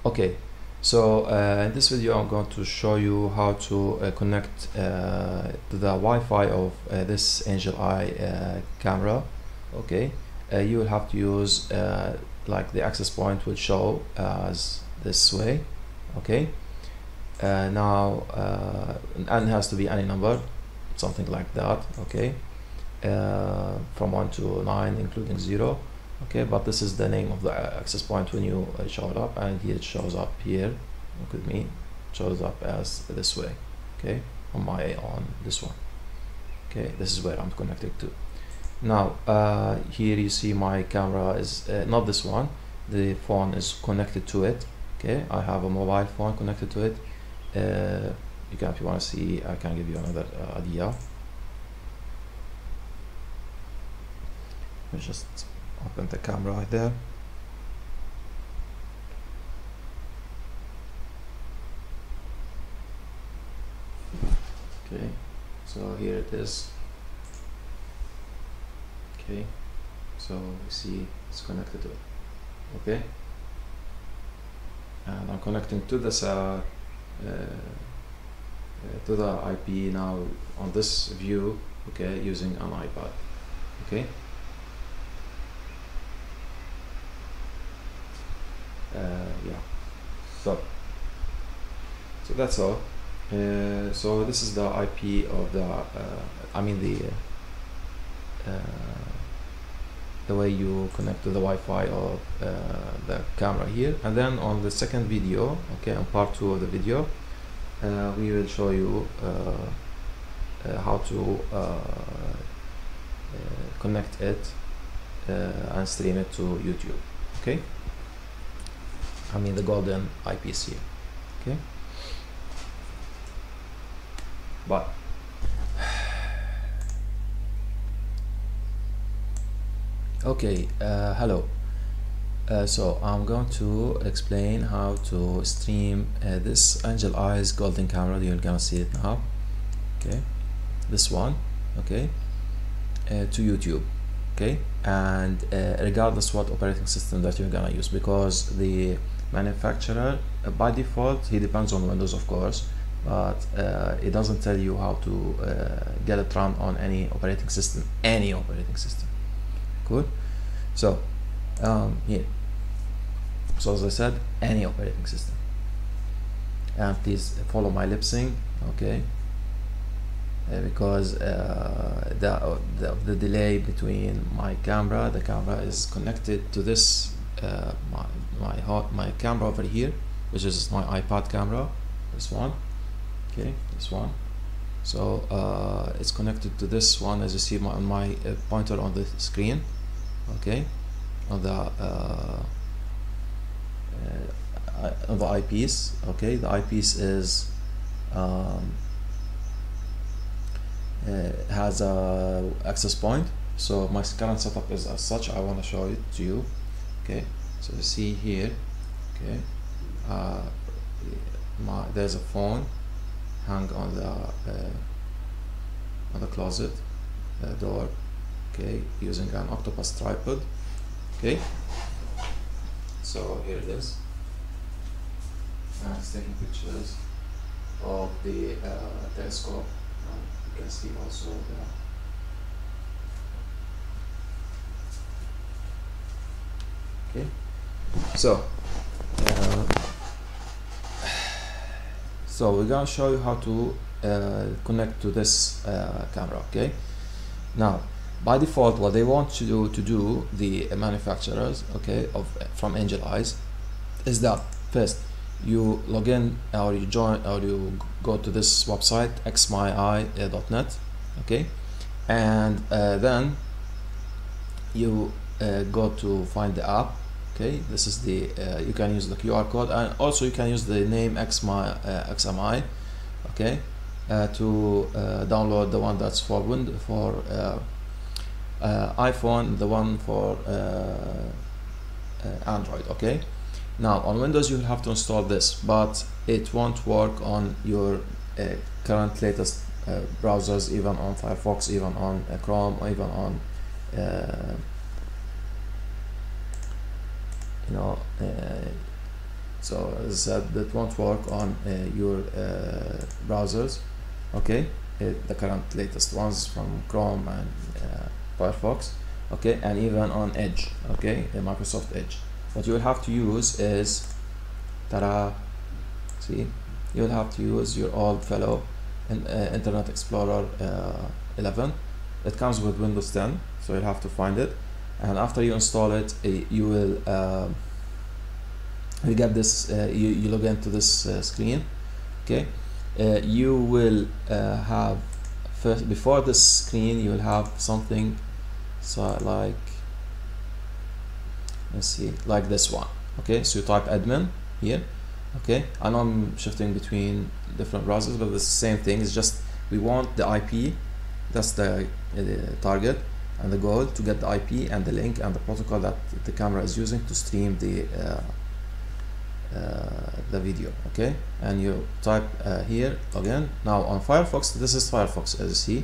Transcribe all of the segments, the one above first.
Okay, so in this video I'm going to show you how to connect to the Wi-Fi of this Angeleye camera. Okay, you will have to use like the access point will show as this way. Okay, now and it has to be any number, something like that. Okay, from 1 to 9 including 0. Okay, but this is the name of the access point when you show it up, and here it shows up here. Look at me, shows up as this way. Okay, on this one. Okay, this is where I'm connected to. Now here you see my camera is not this one. The phone is connected to it. Okay, I have a mobile phone connected to it. You can, if you want to see, I can give you another idea. Let me just open the camera right there. Okay, so here it is. Okay, so you see it's connected to it. Okay, and I'm connecting to this to the IP now on this view. Okay, using an iPad. Okay. Yeah, so that's all. So this is the IP of the the way you connect to the Wi-Fi of the camera here. And then on the second video, okay, on part 2 of the video, we will show you how to connect it and stream it to YouTube. Okay, the golden eyepiece here. Okay, but okay, hello. So I'm going to explain how to stream this Angeleyes golden camera. You're gonna see it now. Okay, this one. Okay, to YouTube. Okay, and regardless what operating system that you're gonna use, because the manufacturer by default he depends on Windows, of course, but it doesn't tell you how to get it run on any operating system. Good. So here, so as I said, any operating system. And please follow my lip sync. Okay, because the delay between the camera is connected to this my camera over here, which is my iPad camera, this one. Okay, this one. So it's connected to this one, as you see on my pointer on the screen. Okay, on the eyepiece. Okay, the eyepiece is has a access point. So my current setup is as such. I want to show it to you. Okay, so you see here. Okay, there's a phone hung on the closet door. Okay, using an octopus tripod. Okay, so here it is. And it's taking pictures of the telescope. You can see also the. Okay, so we're gonna show you how to connect to this camera. Okay, now by default what they want you to do, the manufacturers, okay, from Angeleyes, is that first you log in or you join or you go to this website xmyi.net. okay, and then you go to find the app. Okay, this is the you can use the QR code, and also you can use the name XMI. Okay, to download the one that's for iPhone, the one for Android. Okay, now on Windows you will have to install this, but it won't work on your current latest browsers, even on Firefox, even on Chrome, or even on So as I said, that won't work on your browsers, okay, the current latest ones from Chrome and Firefox, okay, and even on Edge, okay, Microsoft Edge. What you will have to use is, ta-da, see, you will have to use your old fellow Internet Explorer 11. It comes with Windows 10, so you'll have to find it, and after you install it, you will you get this, you log into this screen, okay. You will have, first, before this screen, you will have something, so like, let's see, like this one, okay. So you type admin here, okay. I know I'm shifting between different browsers, but it's the same thing. It's just we want the IP, that's the target and the goal, to get the IP and the link and the protocol that the camera is using to stream the video, okay. And you type here again. Now on Firefox, this is Firefox, as you see,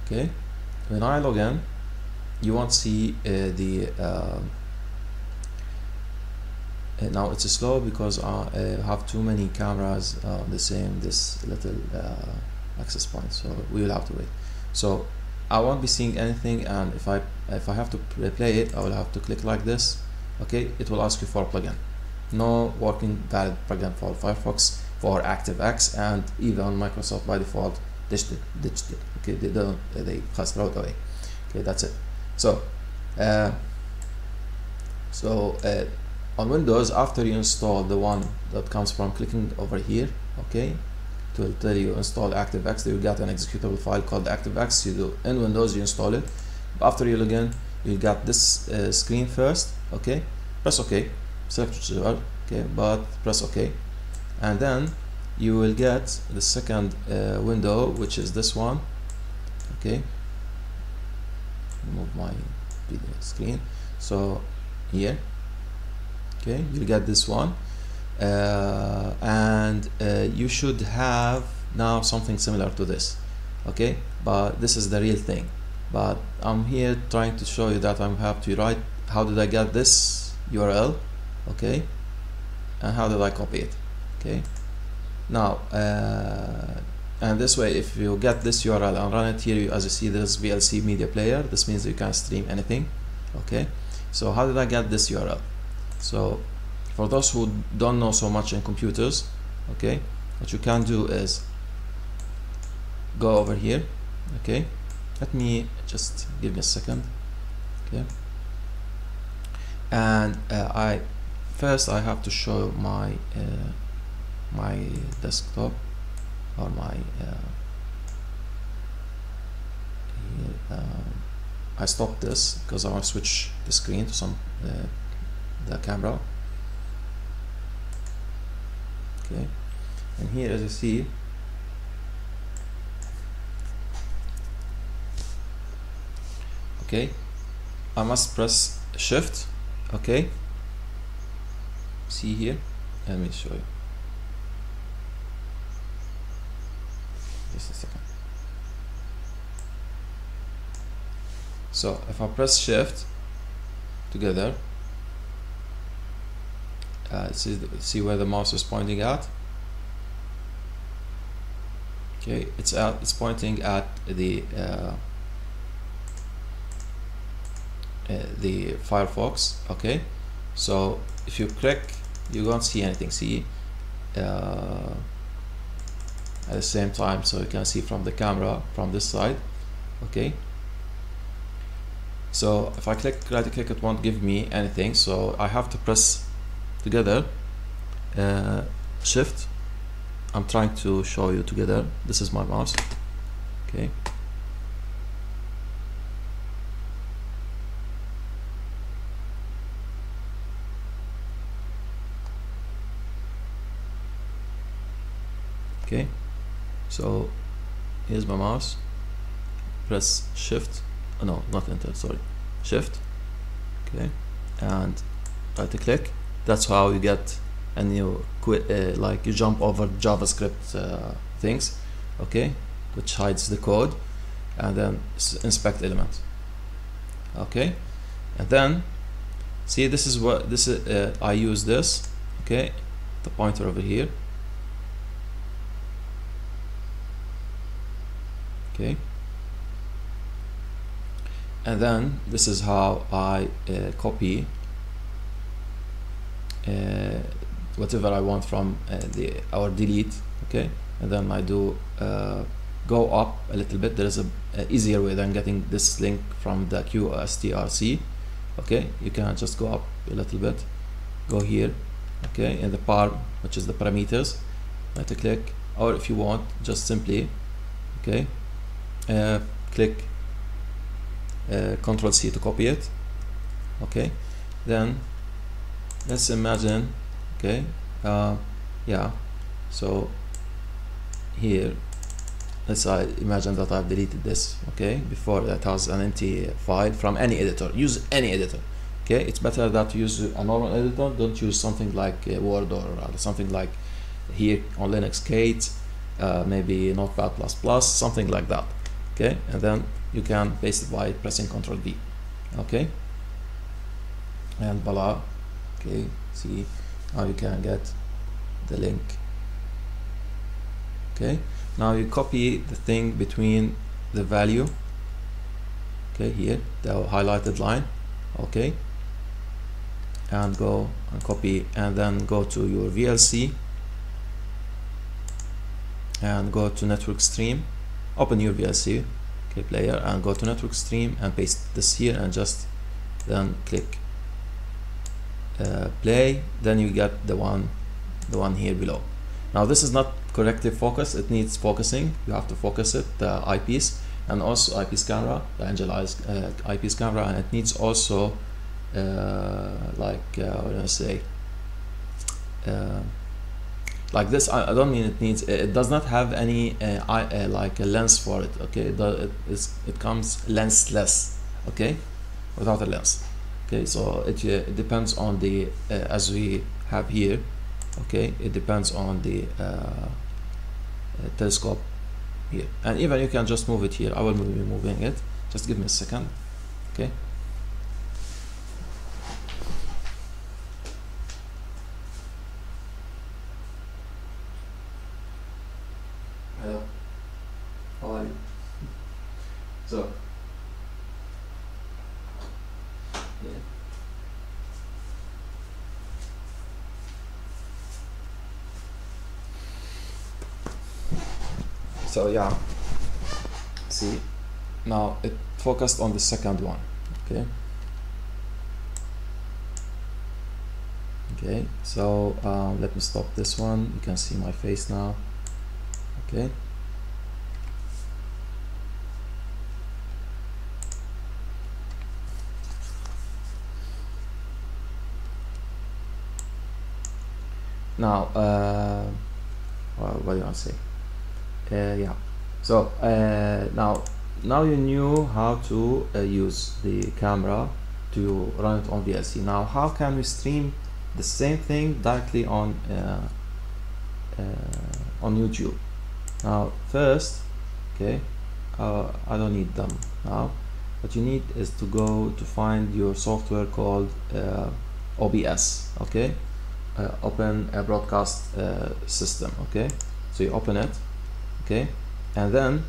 okay. When I log in, you won't see the now it's slow because I have too many cameras on this little access point, so we will have to wait. So I won't be seeing anything, and if I have to play it, I will have to click like this, okay. It will ask you for a plugin. No working valid plugin for Firefox, for ActiveX, and even Microsoft by default ditched it, okay. They just throw it away, okay. That's it. So on Windows, after you install the one that comes from clicking over here, okay, it will tell you install ActiveX. You get an executable file called ActiveX. You do in Windows, you install it. After you log in, you get this screen first, okay. Press OK, select whichever, okay, but press OK, and then you will get the second window, which is this one, okay. Remove my video screen. So here, okay, you'll get this one, and you should have now something similar to this, okay. But this is the real thing. But I'm here trying to show you that I have to write how did I get this URL, okay, and how did I copy it, okay. Now and this way, if you get this URL and run it here, as you see, this VLC media player, this means you can stream anything, okay. So how did I get this URL? So for those who don't know so much in computers, okay, what you can do is go over here, okay. Let me just give me a second, okay. And I have to show my my desktop, or my I stopped this because I want to switch the screen to some the camera, okay. And here, as you see, okay, I must press Shift, okay. See here, let me show you. Just a second. So if I press Shift together, see where the mouse is pointing at, okay. It's pointing at the Firefox, okay. So if you click, you won't see anything. See at the same time, so you can see from the camera from this side, okay. So if I right click, it won't give me anything, so I have to press together Shift. I'm trying to show you together. This is my mouse, okay. Okay, so here's my mouse. Press Shift, no, not Enter, sorry, Shift, okay, and right click. That's how you get a new like you jump over JavaScript things, okay, which hides the code, and then inspect element, okay. And then see, this is what I use this, okay, the pointer over here, okay, and then this is how I copy whatever I want from or delete, okay, and then I do go up a little bit. There is a easier way than getting this link from the QSTRC, okay. You can just go up a little bit, go here, okay, in the parm, which is the parameters, right click, or if you want just simply, okay, click Control C to copy it, okay. Then let's imagine, okay, yeah, so here let's imagine that I've deleted this, okay, before that has an empty file from any editor. Use any editor, okay. It's better that you use a normal editor. Don't use something like Word or something like here on Linux, Kate, maybe Notepad++, something like that, okay. And then you can paste it by pressing Ctrl V, okay, and voila, okay. See, now you can get the link, okay. Now you copy the thing between the value, okay, here, the highlighted line, okay, and go and copy, and then go to your VLC and go to network stream, open your VLC, okay, player, and go to network stream and paste this here, and just then click play. Then you get the one here below. Now this is not corrective focus, it needs focusing. You have to focus it, the eyepiece, and also eyepiece camera, the Angeleyes eyepiece camera, and it needs also what do I say, like this. I don't mean it needs, it does not have any like a lens for it, okay. It comes lensless, okay, without a lens, okay. So it depends on the as we have here, okay, it depends on the telescope here, and even you can just move it here. I will be moving it, just give me a second, okay. Hello, how are you? So yeah. So yeah, see, now it focused on the second one, okay. Okay, so let me stop this one. You can see my face now, okay. Now what do you want to say? Yeah, so now you knew how to use the camera to run it on VLC. Now how can we stream the same thing directly on YouTube? Now first, okay, I don't need them now. What you need is to go to find your software called OBS, okay, Open Broadcast System, okay. So you open it, okay, and then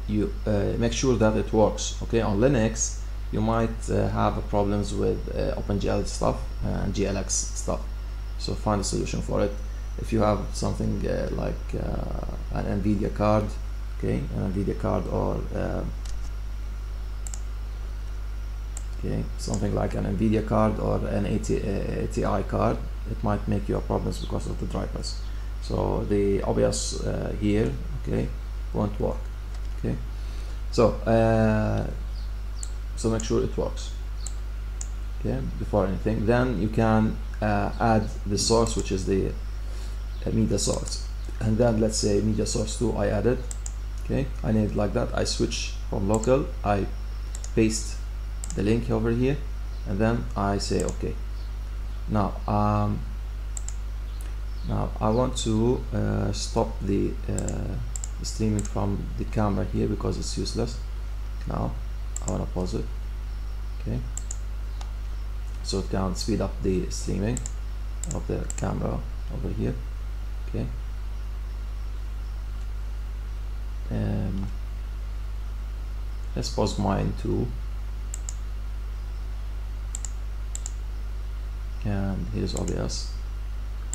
you make sure that it works, okay. On Linux you might have problems with OpenGL stuff and GLX stuff, so find a solution for it. If you have something like an NVIDIA card, okay, an NVIDIA card, or okay, something like an NVIDIA card or an ATI card, it might make you problems because of the drivers. So the OBS here, okay, won't work, okay. So so make sure it works, okay, before anything. Then you can add the source, which is the media source, and then let's say media source 2 I added, okay. I name it like that. I switch from local, I paste the link over here, and then I say okay. Now now I want to stop the streaming from the camera here because it's useless. Now I want to pause it, okay, so it can speed up the streaming. of the camera over here. Okay. Let's pause mine too. And here's OBS.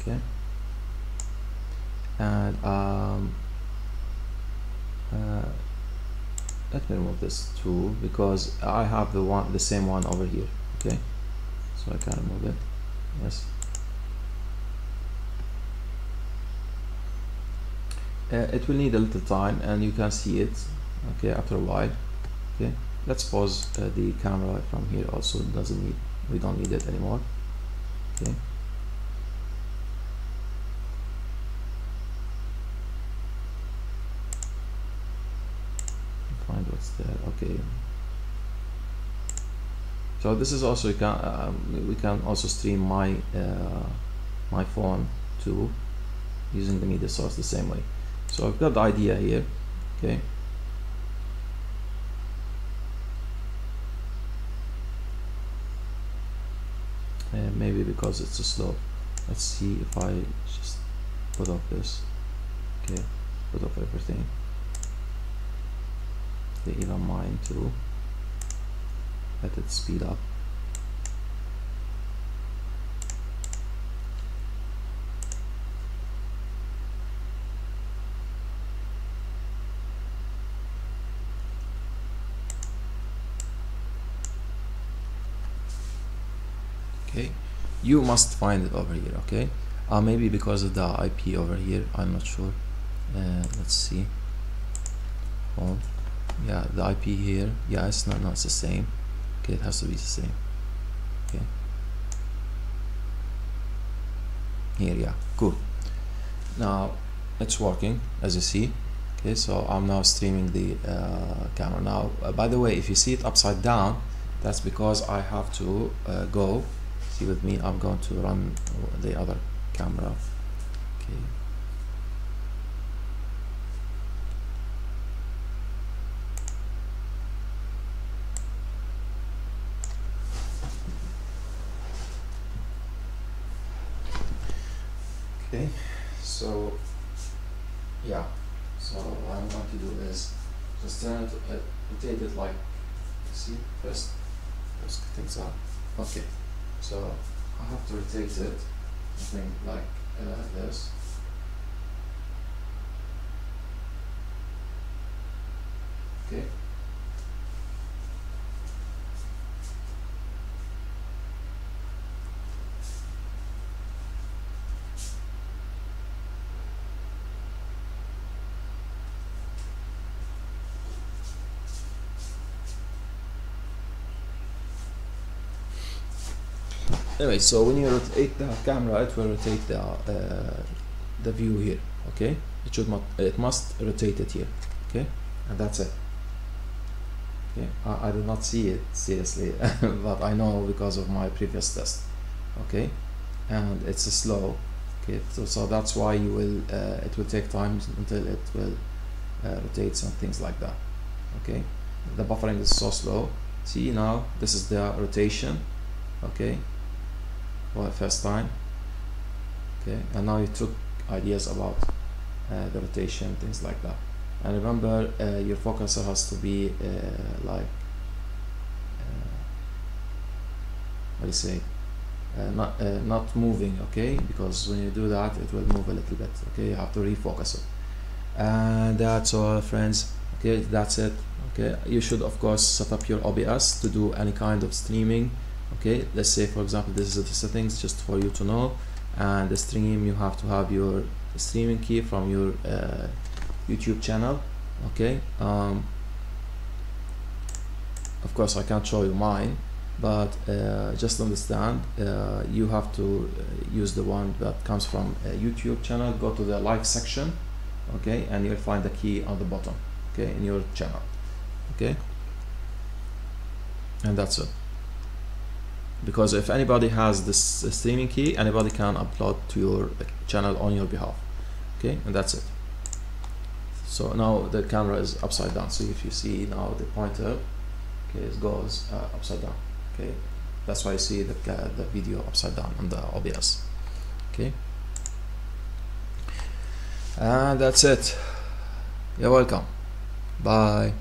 Okay. And let me remove this too, because I have the same one over here. Okay, so I can remove it. Yes. It will need a little time, and you can see it. Okay, after a while. Okay, let's pause the camera from here. Also, it doesn't need. We don't need it anymore. Okay. Find what's there. Okay. So this is also we can also stream my my phone too, using the media source the same way. So I've got the idea here. Okay. Maybe because it's so slow. Let's see if I just put off this. Okay, put off everything. Okay, even mine too. Let it speed up. Okay, you must find it over here. Okay, maybe because of the IP over here, I'm not sure. Let's see. Oh, yeah, the IP here. Yeah, it's not the same. Okay, it has to be the same. Okay, here, yeah, cool. Now it's working, as you see. Okay, so I'm now streaming the camera. Now, by the way, if you see it upside down, that's because I have to go. See with me, I'm going to run the other camera. Okay. Okay, so yeah, so what I'm going to do is just turn it, rotate it like, see, first things out. Okay, so I have to rotate it, I think, like this. Okay. Anyway, so when you rotate the camera, it will rotate the view here. Okay, it must rotate it here. Okay, and that's it. Okay, I do not see it seriously, but I know because of my previous test. Okay, and it's slow. Okay, so that's why you will it will take time until it will rotate and things like that. Okay, the buffering is so slow. See, now this is the rotation. Okay, for the first time. Okay, and now you took ideas about the rotation, things like that. And remember, your focuser has to be like what do you say, not moving. Okay, because when you do that, it will move a little bit. Okay, you have to refocus it. And that's all, friends. Okay, that's it. Okay, you should of course set up your OBS to do any kind of streaming. Okay, let's say for example this is the settings, just for you to know. And the stream, you have to have your streaming key from your YouTube channel. Okay, of course I can't show you mine, but just understand, you have to use the one that comes from a YouTube channel. Go to the like section, okay, and you'll find the key on the bottom, okay, in your channel. Okay, and that's it. Because if anybody has this streaming key, anybody can upload to your channel on your behalf. Okay, and that's it. So now the camera is upside down. So if you see now the pointer, okay, it goes upside down. Okay, that's why you see the video upside down on the OBS. Okay, and that's it. You're welcome. Bye.